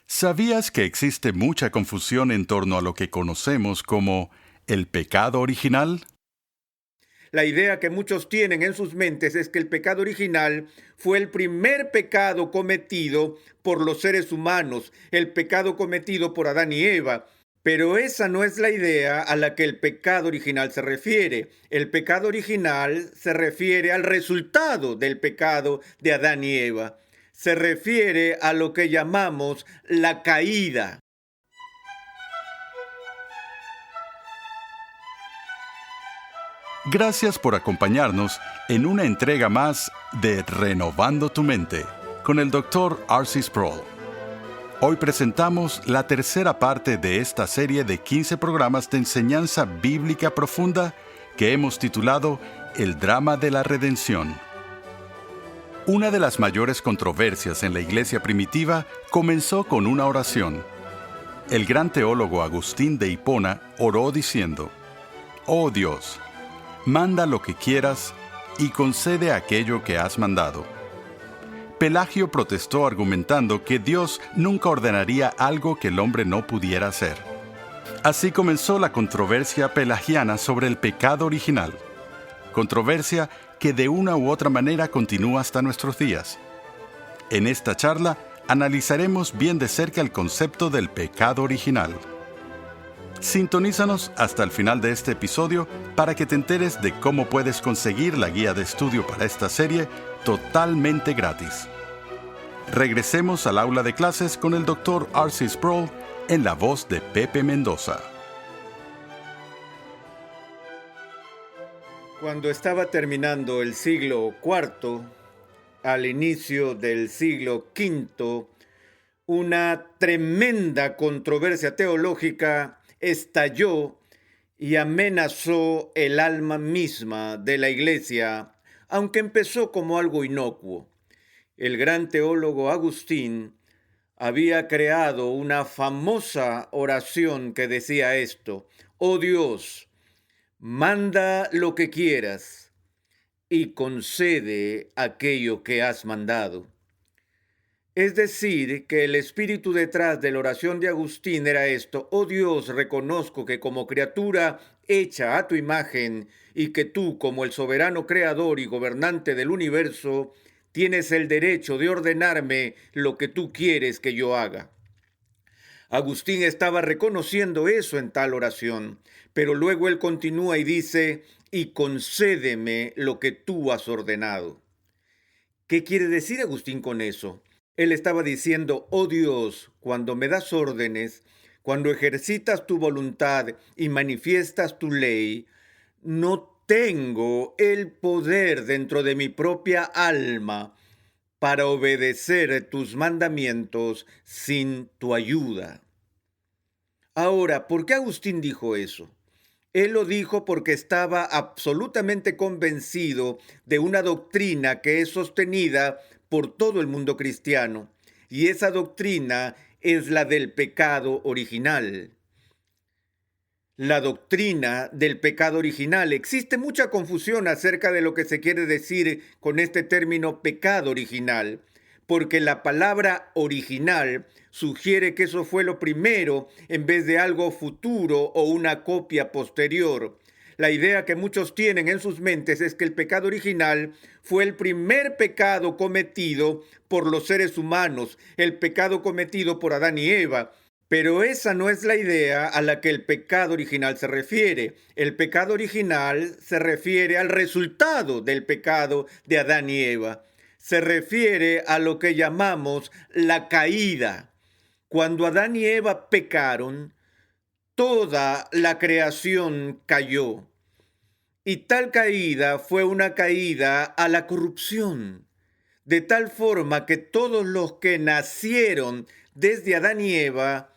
¿Sabías que existe mucha confusión en torno a lo que conocemos como el pecado original? La idea que muchos tienen en sus mentes es que el pecado original fue el primer pecado cometido por los seres humanos, el pecado cometido por Adán y Eva. Pero esa no es la idea a la que el pecado original se refiere. El pecado original se refiere al resultado del pecado de Adán y Eva. Se refiere a lo que llamamos la caída. Gracias por acompañarnos en una entrega más de Renovando tu Mente con el Dr. R.C. Sproul. Hoy presentamos la tercera parte de esta serie de 15 programas de enseñanza bíblica profunda que hemos titulado El drama de la redención. Una de las mayores controversias en la iglesia primitiva comenzó con una oración. El gran teólogo Agustín de Hipona oró diciendo: «Oh Dios, manda lo que quieras y concede aquello que has mandado». Pelagio protestó argumentando que Dios nunca ordenaría algo que el hombre no pudiera hacer. Así comenzó la controversia pelagiana sobre el pecado original, controversia que de una u otra manera continúa hasta nuestros días. En esta charla analizaremos bien de cerca el concepto del pecado original. Sintonízanos hasta el final de este episodio para que te enteres de cómo puedes conseguir la guía de estudio para esta serie totalmente gratis. Regresemos al aula de clases con el Dr. R.C. Sproul en la voz de Pepe Mendoza. Cuando estaba terminando el siglo IV, al inicio del siglo V, una tremenda controversia teológica estalló y amenazó el alma misma de la iglesia, aunque empezó como algo inocuo. El gran teólogo Agustín había creado una famosa oración que decía esto: «Oh Dios, manda lo que quieras y concede aquello que has mandado». Es decir, que el espíritu detrás de la oración de Agustín era esto: «Oh Dios, reconozco que como criatura hecha a tu imagen y que tú, como el soberano creador y gobernante del universo, tienes el derecho de ordenarme lo que tú quieres que yo haga». Agustín estaba reconociendo eso en tal oración, pero luego él continúa y dice: «Y concédeme lo que tú has ordenado». ¿Qué quiere decir Agustín con eso? Él estaba diciendo: «Oh Dios, cuando me das órdenes, cuando ejercitas tu voluntad y manifiestas tu ley, no tengo el poder dentro de mi propia alma para obedecer tus mandamientos sin tu ayuda». Ahora, ¿por qué Agustín dijo eso? Él lo dijo porque estaba absolutamente convencido de una doctrina que es sostenida por todo el mundo cristiano, y esa doctrina es la del pecado original. La doctrina del pecado original. Existe mucha confusión acerca de lo que se quiere decir con este término pecado original, porque la palabra original sugiere que eso fue lo primero en vez de algo futuro o una copia posterior. La idea que muchos tienen en sus mentes es que el pecado original fue el primer pecado cometido por los seres humanos, el pecado cometido por Adán y Eva. Pero esa no es la idea a la que el pecado original se refiere. El pecado original se refiere al resultado del pecado de Adán y Eva. Se refiere a lo que llamamos la caída. Cuando Adán y Eva pecaron, toda la creación cayó. Y tal caída fue una caída a la corrupción, de tal forma que todos los que nacieron desde Adán y Eva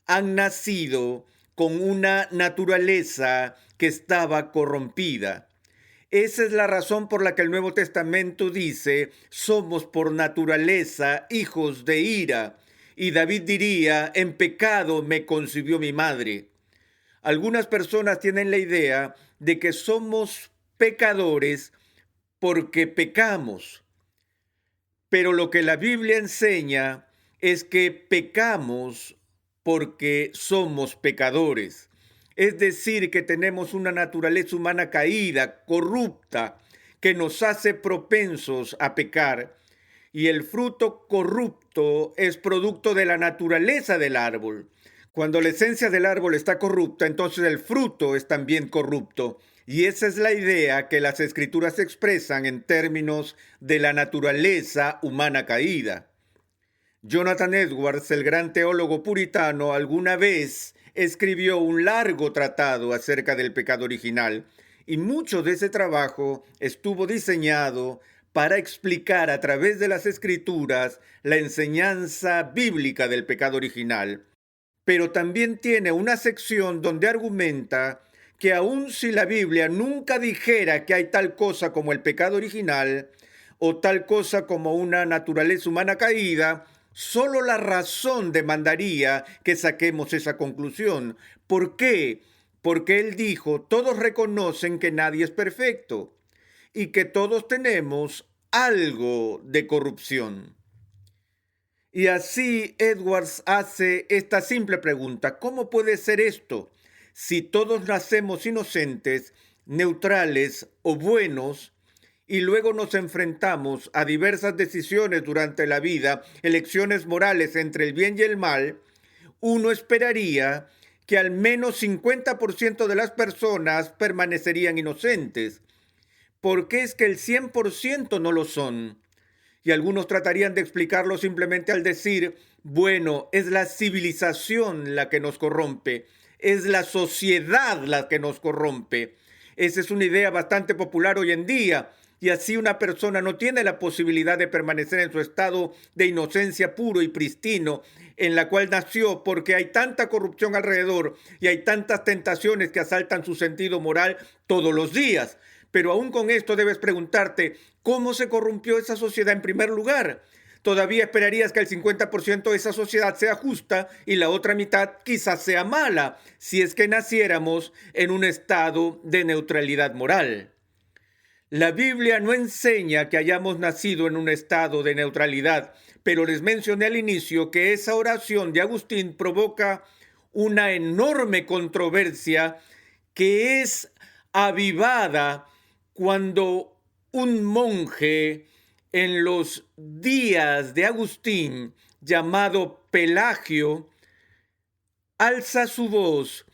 han nacido con una naturaleza que estaba corrompida. Esa es la razón por la que el Nuevo Testamento dice: somos por naturaleza hijos de ira. Y David diría: en pecado me concibió mi madre. Algunas personas tienen la idea de que somos pecadores porque pecamos. Pero lo que la Biblia enseña es que pecamos porque somos pecadores. Es decir, que tenemos una naturaleza humana caída, corrupta, que nos hace propensos a pecar. Y el fruto corrupto es producto de la naturaleza del árbol. Cuando la esencia del árbol está corrupta, entonces el fruto es también corrupto. Y esa es la idea que las escrituras expresan en términos de la naturaleza humana caída. Jonathan Edwards, el gran teólogo puritano, alguna vez escribió un largo tratado acerca del pecado original, y mucho de ese trabajo estuvo diseñado para explicar a través de las escrituras la enseñanza bíblica del pecado original. Pero también tiene una sección donde argumenta que aun si la Biblia nunca dijera que hay tal cosa como el pecado original o tal cosa como una naturaleza humana caída, solo la razón demandaría que saquemos esa conclusión. ¿Por qué? Porque él dijo, todos reconocen que nadie es perfecto y que todos tenemos algo de corrupción. Y así Edwards hace esta simple pregunta: ¿cómo puede ser esto? Si todos nacemos inocentes, neutrales o buenos, y luego nos enfrentamos a diversas decisiones durante la vida, elecciones morales entre el bien y el mal, uno esperaría que al menos 50% de las personas permanecerían inocentes. ¿Por qué es que el 100% no lo son? Y algunos tratarían de explicarlo simplemente al decir, bueno, es la civilización la que nos corrompe, es la sociedad la que nos corrompe. Esa es una idea bastante popular hoy en día, y así una persona no tiene la posibilidad de permanecer en su estado de inocencia puro y pristino en la cual nació, porque hay tanta corrupción alrededor y hay tantas tentaciones que asaltan su sentido moral todos los días. Pero aún con esto debes preguntarte, ¿cómo se corrompió esa sociedad en primer lugar? Todavía esperarías que el 50% de esa sociedad sea justa y la otra mitad quizás sea mala, si es que naciéramos en un estado de neutralidad moral. La Biblia no enseña que hayamos nacido en un estado de neutralidad, pero les mencioné al inicio que esa oración de Agustín provoca una enorme controversia que es avivada cuando un monje en los días de Agustín, llamado Pelagio, alza su voz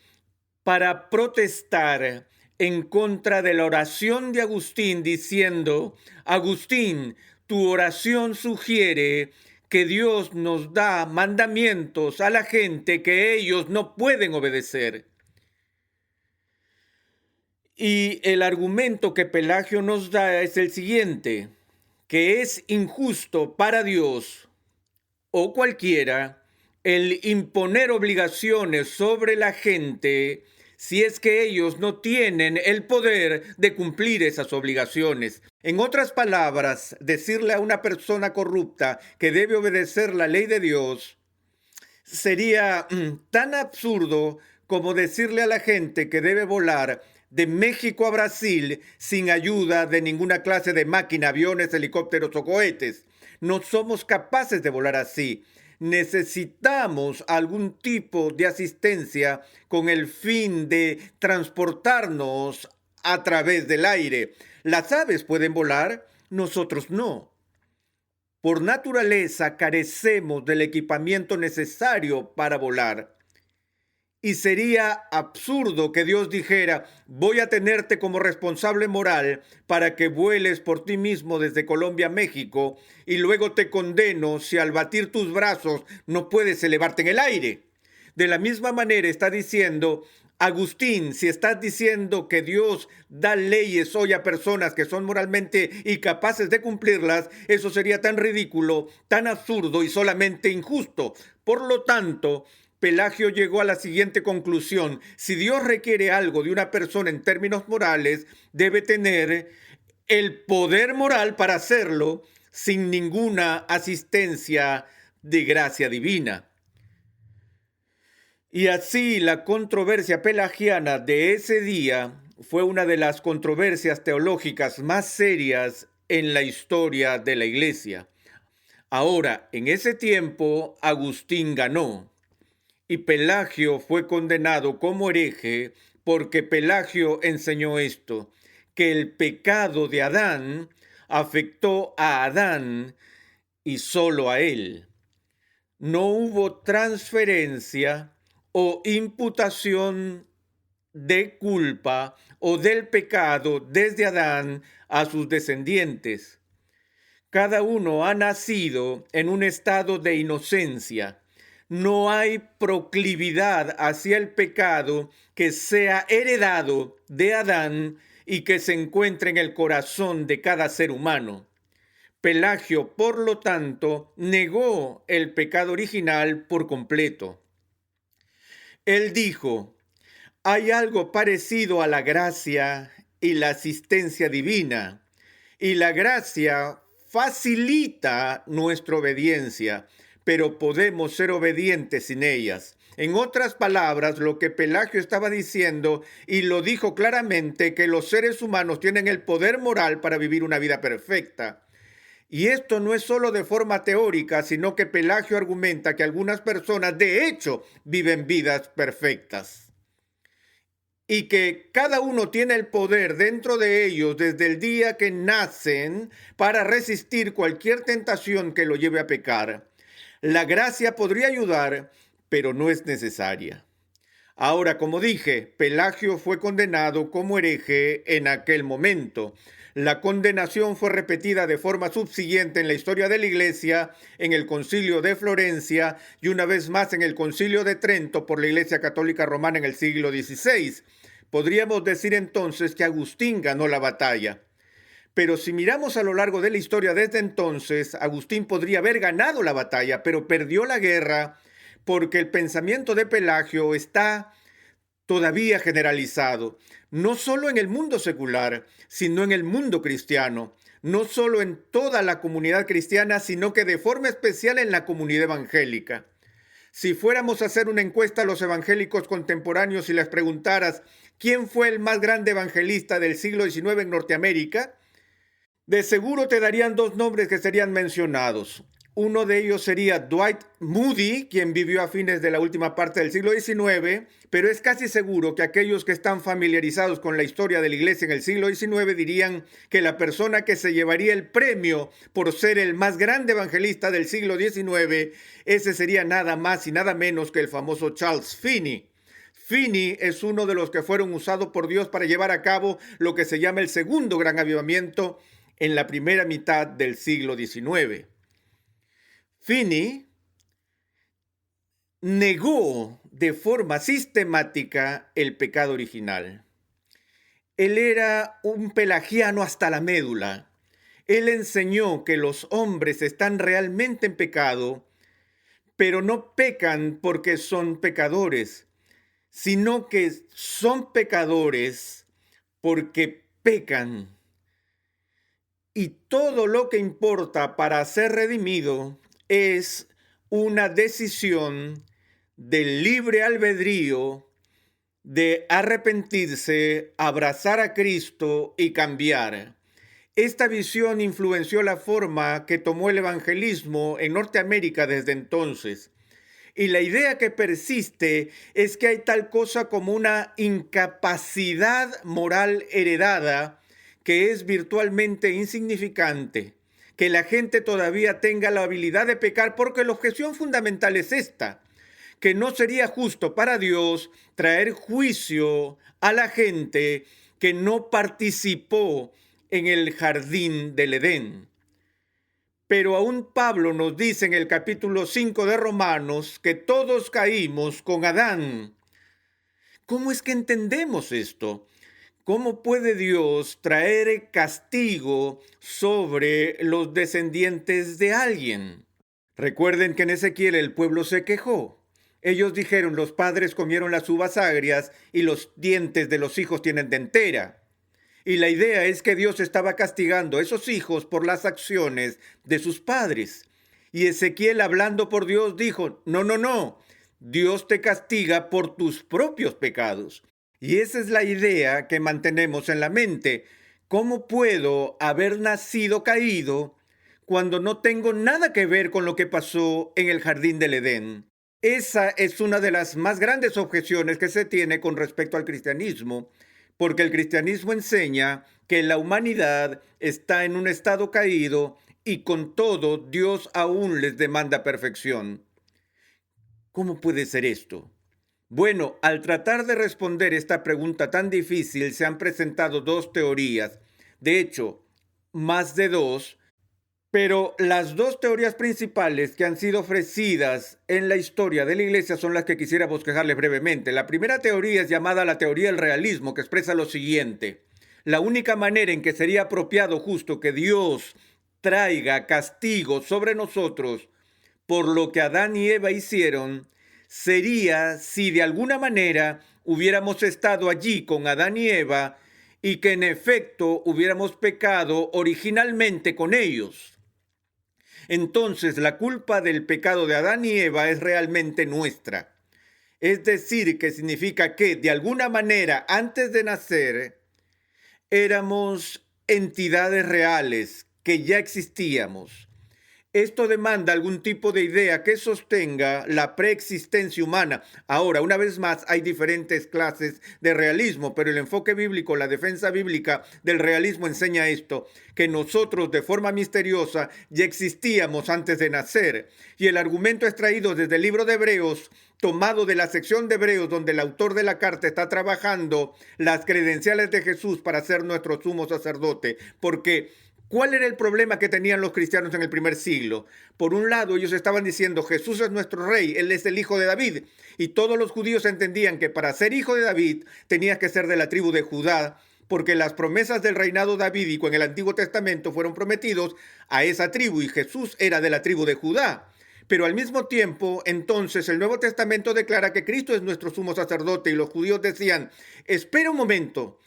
para protestar en contra de la oración de Agustín, diciendo: Agustín, tu oración sugiere que Dios nos da mandamientos a la gente que ellos no pueden obedecer. Y el argumento que Pelagio nos da es el siguiente: que es injusto para Dios o cualquiera el imponer obligaciones sobre la gente si es que ellos no tienen el poder de cumplir esas obligaciones. En otras palabras, decirle a una persona corrupta que debe obedecer la ley de Dios sería tan absurdo como decirle a la gente que debe volar de México a Brasil sin ayuda de ninguna clase de máquina, aviones, helicópteros o cohetes. No somos capaces de volar así. Necesitamos algún tipo de asistencia con el fin de transportarnos a través del aire. Las aves pueden volar, nosotros no. Por naturaleza carecemos del equipamiento necesario para volar. Y sería absurdo que Dios dijera: voy a tenerte como responsable moral para que vueles por ti mismo desde Colombia a México, y luego te condeno si al batir tus brazos no puedes elevarte en el aire. De la misma manera está diciendo Agustín: si estás diciendo que Dios da leyes hoy a personas que son moralmente incapaces de cumplirlas, eso sería tan ridículo, tan absurdo y solamente injusto. Por lo tanto, Pelagio llegó a la siguiente conclusión: si Dios requiere algo de una persona en términos morales, debe tener el poder moral para hacerlo sin ninguna asistencia de gracia divina. Y así la controversia pelagiana de ese día fue una de las controversias teológicas más serias en la historia de la Iglesia. Ahora, en ese tiempo, Agustín ganó y Pelagio fue condenado como hereje porque Pelagio enseñó esto, que el pecado de Adán afectó a Adán y solo a él. No hubo transferencia o imputación de culpa o del pecado desde Adán a sus descendientes. Cada uno ha nacido en un estado de inocencia. No hay proclividad hacia el pecado que sea heredado de Adán y que se encuentre en el corazón de cada ser humano. Pelagio, por lo tanto, negó el pecado original por completo. Él dijo: hay algo parecido a la gracia y la asistencia divina, y la gracia facilita nuestra obediencia, pero podemos ser obedientes sin ellas. En otras palabras, lo que Pelagio estaba diciendo, y lo dijo claramente, que los seres humanos tienen el poder moral para vivir una vida perfecta. Y esto no es solo de forma teórica, sino que Pelagio argumenta que algunas personas de hecho viven vidas perfectas y que cada uno tiene el poder dentro de ellos desde el día que nacen para resistir cualquier tentación que lo lleve a pecar. La gracia podría ayudar, pero no es necesaria. Ahora, como dije, Pelagio fue condenado como hereje en aquel momento. La condenación fue repetida de forma subsiguiente en la historia de la Iglesia, en el Concilio de Florencia y una vez más en el Concilio de Trento por la Iglesia Católica Romana en el siglo XVI. Podríamos decir entonces que Agustín ganó la batalla. Pero si miramos a lo largo de la historia desde entonces, Agustín podría haber ganado la batalla, pero perdió la guerra porque el pensamiento de Pelagio está todavía generalizado, no solo en el mundo secular, sino en el mundo cristiano, no solo en toda la comunidad cristiana, sino que de forma especial en la comunidad evangélica. Si fuéramos a hacer una encuesta a los evangélicos contemporáneos y les preguntaras quién fue el más grande evangelista del siglo XIX en Norteamérica, de seguro te darían dos nombres que serían mencionados. Uno de ellos sería Dwight Moody, quien vivió a fines de la última parte del siglo XIX, pero es casi seguro que aquellos que están familiarizados con la historia de la iglesia en el siglo XIX dirían que la persona que se llevaría el premio por ser el más grande evangelista del siglo XIX, ese sería nada más y nada menos que el famoso Charles Finney. Finney es uno de los que fueron usados por Dios para llevar a cabo lo que se llama el segundo gran avivamiento en la primera mitad del siglo XIX. Finney negó de forma sistemática el pecado original. Él era un pelagiano hasta la médula. Él enseñó que los hombres están realmente en pecado, pero no pecan porque son pecadores, sino que son pecadores porque pecan. Y todo lo que importa para ser redimido es una decisión del libre albedrío de arrepentirse, abrazar a Cristo y cambiar. Esta visión influenció la forma que tomó el evangelismo en Norteamérica desde entonces. Y la idea que persiste es que hay tal cosa como una incapacidad moral heredada que es virtualmente insignificante, que la gente todavía tenga la habilidad de pecar, porque la objeción fundamental es esta, que no sería justo para Dios traer juicio a la gente que no participó en el jardín del Edén. Pero aún Pablo nos dice en el capítulo 5 de Romanos que todos caímos con Adán. ¿Cómo es que entendemos esto? ¿Cómo puede Dios traer castigo sobre los descendientes de alguien? Recuerden que en Ezequiel el pueblo se quejó. Ellos dijeron: los padres comieron las uvas agrias y los dientes de los hijos tienen dentera. Y la idea es que Dios estaba castigando a esos hijos por las acciones de sus padres. Y Ezequiel, hablando por Dios, dijo: no, Dios te castiga por tus propios pecados. Y esa es la idea que mantenemos en la mente. ¿Cómo puedo haber nacido caído cuando no tengo nada que ver con lo que pasó en el jardín del Edén? Esa es una de las más grandes objeciones que se tiene con respecto al cristianismo, porque el cristianismo enseña que la humanidad está en un estado caído y con todo Dios aún les demanda perfección. ¿Cómo puede ser esto? Bueno, al tratar de responder esta pregunta tan difícil se han presentado dos teorías, de hecho, más de dos, pero las dos teorías principales que han sido ofrecidas en la historia de la Iglesia son las que quisiera bosquejarles brevemente. La primera teoría es llamada la teoría del realismo, que expresa lo siguiente: la única manera en que sería apropiado justo que Dios traiga castigo sobre nosotros por lo que Adán y Eva hicieron sería si de alguna manera hubiéramos estado allí con Adán y Eva y que en efecto hubiéramos pecado originalmente con ellos. Entonces la culpa del pecado de Adán y Eva es realmente nuestra. Es decir, que significa que de alguna manera antes de nacer éramos entidades reales, que ya existíamos. Esto demanda algún tipo de idea que sostenga la preexistencia humana. Ahora, una vez más, hay diferentes clases de realismo, pero el enfoque bíblico, la defensa bíblica del realismo enseña esto, que nosotros de forma misteriosa ya existíamos antes de nacer. Y el argumento extraído desde el libro de Hebreos, tomado de la sección de Hebreos donde el autor de la carta está trabajando las credenciales de Jesús para ser nuestro sumo sacerdote, porque ¿cuál era el problema que tenían los cristianos en el primer siglo? Por un lado, ellos estaban diciendo, Jesús es nuestro rey, Él es el hijo de David. Y todos los judíos entendían que para ser hijo de David tenías que ser de la tribu de Judá, porque las promesas del reinado davídico en el Antiguo Testamento fueron prometidos a esa tribu y Jesús era de la tribu de Judá. Pero al mismo tiempo, entonces, el Nuevo Testamento declara que Cristo es nuestro sumo sacerdote y los judíos decían, espera un momento,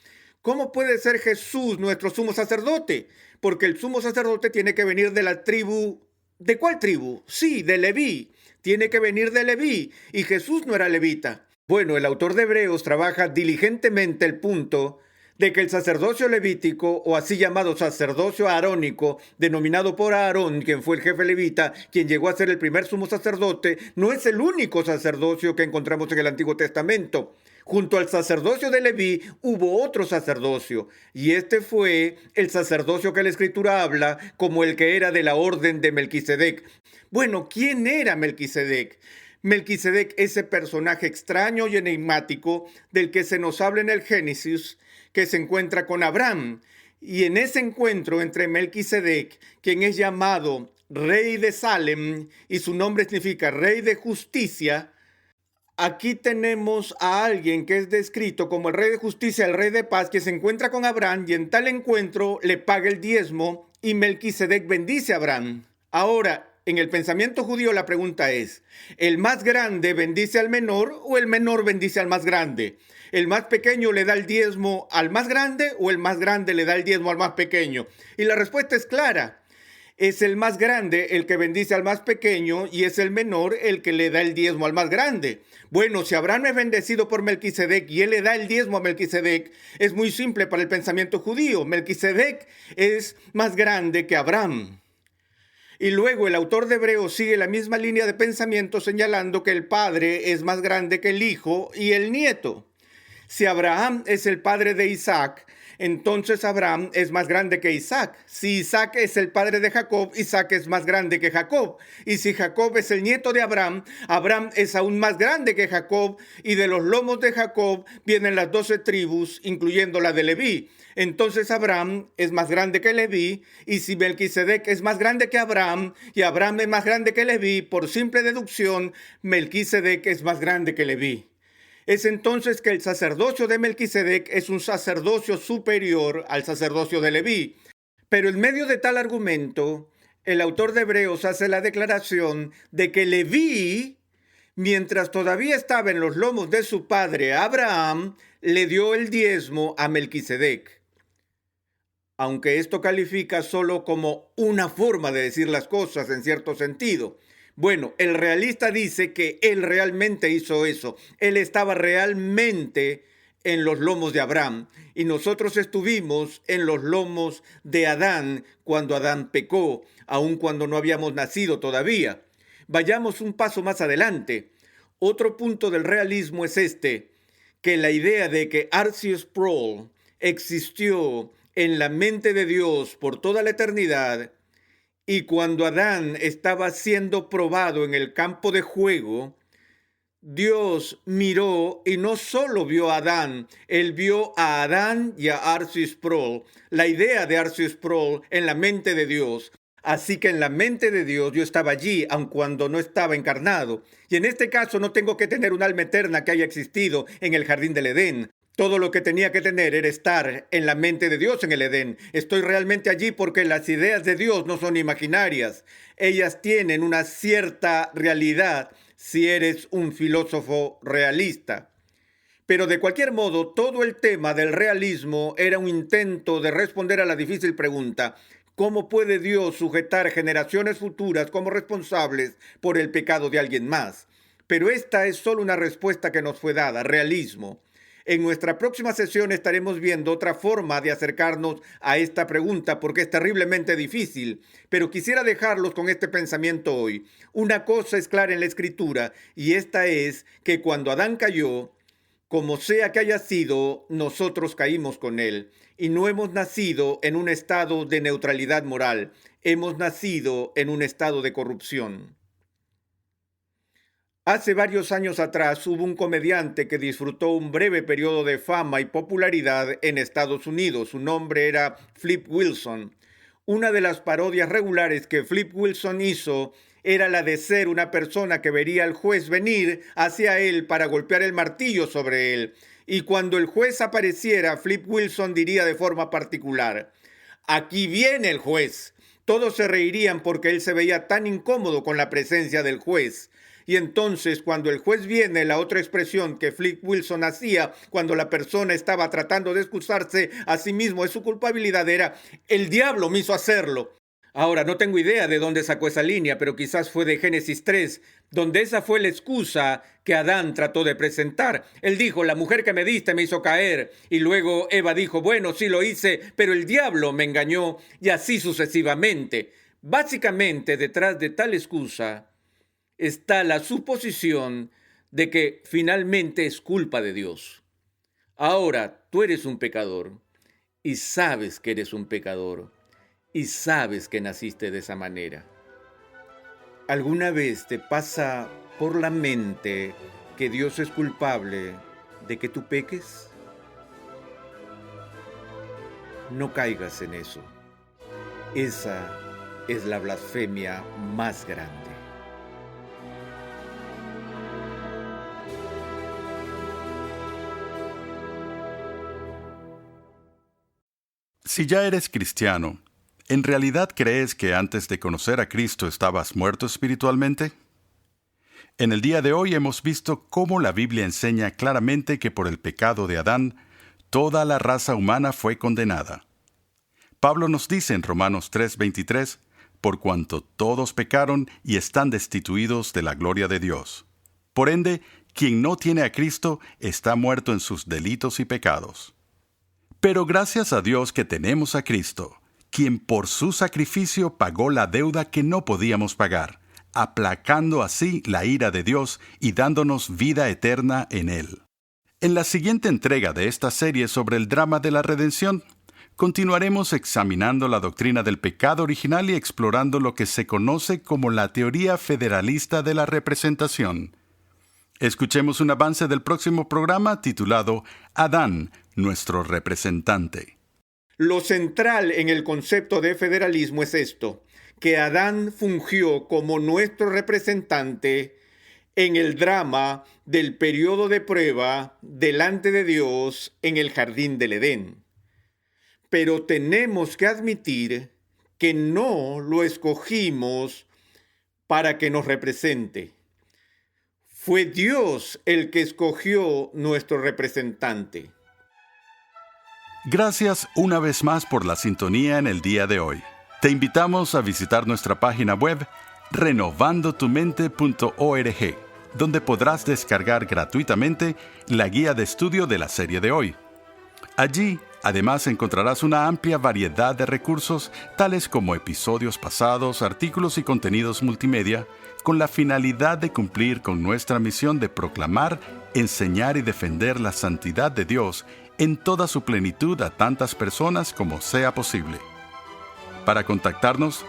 ¿cómo puede ser Jesús nuestro sumo sacerdote? Porque el sumo sacerdote tiene que venir de la tribu. ¿De cuál tribu? Sí, de Leví. Tiene que venir de Leví. Y Jesús no era levita. Bueno, el autor de Hebreos trabaja diligentemente el punto de que el sacerdocio levítico, o así llamado sacerdocio arónico, denominado por Aarón, quien fue el jefe levita, quien llegó a ser el primer sumo sacerdote, no es el único sacerdocio que encontramos en el Antiguo Testamento. Junto al sacerdocio de Leví hubo otro sacerdocio, y este fue el sacerdocio que la Escritura habla como el que era de la orden de Melquisedec. Bueno, ¿quién era Melquisedec? Melquisedec, ese personaje extraño y enigmático del que se nos habla en el Génesis, que se encuentra con Abraham. Y en ese encuentro entre Melquisedec, quien es llamado rey de Salem, y su nombre significa rey de justicia, aquí tenemos a alguien que es descrito como el rey de justicia, el rey de paz, que se encuentra con Abraham y en tal encuentro le paga el diezmo y Melquisedec bendice a Abraham. Ahora, en el pensamiento judío la pregunta es, ¿el más grande bendice al menor o el menor bendice al más grande? ¿El más pequeño le da el diezmo al más grande o el más grande le da el diezmo al más pequeño? Y la respuesta es clara. Es el más grande el que bendice al más pequeño y es el menor el que le da el diezmo al más grande. Bueno, si Abraham es bendecido por Melquisedec y él le da el diezmo a Melquisedec, es muy simple para el pensamiento judío. Melquisedec es más grande que Abraham. Y luego el autor de Hebreos sigue la misma línea de pensamiento señalando que el padre es más grande que el hijo y el nieto. Si Abraham es el padre de Isaac, entonces Abraham es más grande que Isaac. Si Isaac es el padre de Jacob, Isaac es más grande que Jacob. Y si Jacob es el nieto de Abraham, Abraham es aún más grande que Jacob. Y de los lomos de Jacob vienen las 12 tribus, incluyendo la de Leví. Entonces Abraham es más grande que Leví. Y si Melquisedec es más grande que Abraham, y Abraham es más grande que Leví, por simple deducción, Melquisedec es más grande que Leví. Es entonces que el sacerdocio de Melquisedec es un sacerdocio superior al sacerdocio de Leví. Pero en medio de tal argumento, el autor de Hebreos hace la declaración de que Leví, mientras todavía estaba en los lomos de su padre Abraham, le dio el diezmo a Melquisedec. Aunque esto califica solo como una forma de decir las cosas en cierto sentido. Bueno, el realista dice que él realmente hizo eso. Él estaba realmente en los lomos de Abraham y nosotros estuvimos en los lomos de Adán cuando Adán pecó, aun cuando no habíamos nacido todavía. Vayamos un paso más adelante. Otro punto del realismo es que la idea de que R.C. Sproul existió en la mente de Dios por toda la eternidad y cuando Adán estaba siendo probado en el campo de juego, Dios miró y no solo vio a Adán, él vio a Adán y a R.C. Sproul, la idea de R.C. Sproul en la mente de Dios. Así que en la mente de Dios yo estaba allí, aun cuando no estaba encarnado. Y en este caso no tengo que tener un alma eterna que haya existido en el jardín del Edén. Todo lo que tenía que tener era estar en la mente de Dios en el Edén. Estoy realmente allí porque las ideas de Dios no son imaginarias. Ellas tienen una cierta realidad si eres un filósofo realista. Pero de cualquier modo, todo el tema del realismo era un intento de responder a la difícil pregunta: ¿cómo puede Dios sujetar generaciones futuras como responsables por el pecado de alguien más? Pero esta es solo una respuesta que nos fue dada: realismo. En nuestra próxima sesión estaremos viendo otra forma de acercarnos a esta pregunta porque es terriblemente difícil, pero quisiera dejarlos con este pensamiento hoy. Una cosa es clara en la Escritura y esta es que cuando Adán cayó, como sea que haya sido, nosotros caímos con él y no hemos nacido en un estado de neutralidad moral, hemos nacido en un estado de corrupción. Hace varios años atrás hubo un comediante que disfrutó un breve periodo de fama y popularidad en Estados Unidos. Su nombre era Flip Wilson. Una de las parodias regulares que Flip Wilson hizo era la de ser una persona que vería al juez venir hacia él para golpear el martillo sobre él. Y cuando el juez apareciera, Flip Wilson diría de forma particular: «Aquí viene el juez». Todos se reirían porque él se veía tan incómodo con la presencia del juez. Y entonces, cuando el juez viene, la otra expresión que Flip Wilson hacía cuando la persona estaba tratando de excusarse a sí mismo de su culpabilidad era: «El diablo me hizo hacerlo». Ahora, no tengo idea de dónde sacó esa línea, pero quizás fue de Génesis 3, donde esa fue la excusa que Adán trató de presentar. Él dijo: «La mujer que me diste me hizo caer». Y luego Eva dijo: «Bueno, sí lo hice, pero el diablo me engañó», y así sucesivamente. Básicamente, detrás de tal excusa está la suposición de que finalmente es culpa de Dios. Ahora, tú eres un pecador y sabes que eres un pecador y sabes que naciste de esa manera. ¿Alguna vez te pasa por la mente que Dios es culpable de que tú peques? No caigas en eso. Esa es la blasfemia más grande. Si ya eres cristiano, ¿en realidad crees que antes de conocer a Cristo estabas muerto espiritualmente? En el día de hoy hemos visto cómo la Biblia enseña claramente que por el pecado de Adán, toda la raza humana fue condenada. Pablo nos dice en Romanos 3:23, por cuanto todos pecaron y están destituidos de la gloria de Dios. Por ende, quien no tiene a Cristo está muerto en sus delitos y pecados. Pero gracias a Dios que tenemos a Cristo, quien por su sacrificio pagó la deuda que no podíamos pagar, aplacando así la ira de Dios y dándonos vida eterna en Él. En la siguiente entrega de esta serie sobre el drama de la redención, continuaremos examinando la doctrina del pecado original y explorando lo que se conoce como la teoría federalista de la representación. Escuchemos un avance del próximo programa titulado Adán, nuestro representante. Lo central en el concepto de federalismo es esto: que Adán fungió como nuestro representante en el drama del periodo de prueba delante de Dios en el jardín del Edén. Pero tenemos que admitir que no lo escogimos para que nos represente. Fue Dios el que escogió nuestro representante. Gracias una vez más por la sintonía en el día de hoy. Te invitamos a visitar nuestra página web renovandotumente.org, donde podrás descargar gratuitamente la guía de estudio de la serie de hoy. Allí, además, encontrarás una amplia variedad de recursos, tales como episodios pasados, artículos y contenidos multimedia, con la finalidad de cumplir con nuestra misión de proclamar, enseñar y defender la santidad de Dios en toda su plenitud a tantas personas como sea posible. Para contactarnos,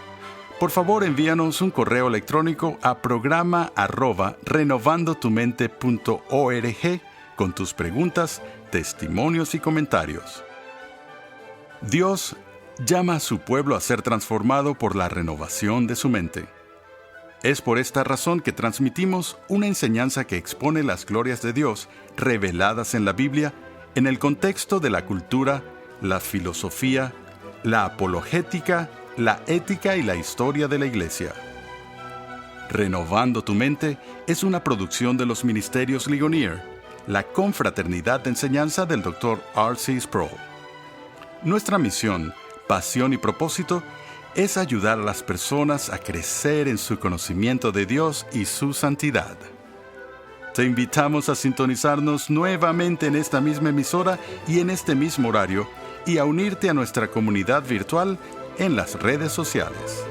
por favor envíanos un correo electrónico a programa@renovandotumente.org con tus preguntas, testimonios y comentarios. Dios llama a su pueblo a ser transformado por la renovación de su mente. Es por esta razón que transmitimos una enseñanza que expone las glorias de Dios reveladas en la Biblia en el contexto de la cultura, la filosofía, la apologética, la ética y la historia de la Iglesia. Renovando tu mente es una producción de los Ministerios Ligonier, la confraternidad de enseñanza del Dr. R.C. Sproul. Nuestra misión, pasión y propósito es ayudar a las personas a crecer en su conocimiento de Dios y su santidad. Te invitamos a sintonizarnos nuevamente en esta misma emisora y en este mismo horario y a unirte a nuestra comunidad virtual en las redes sociales.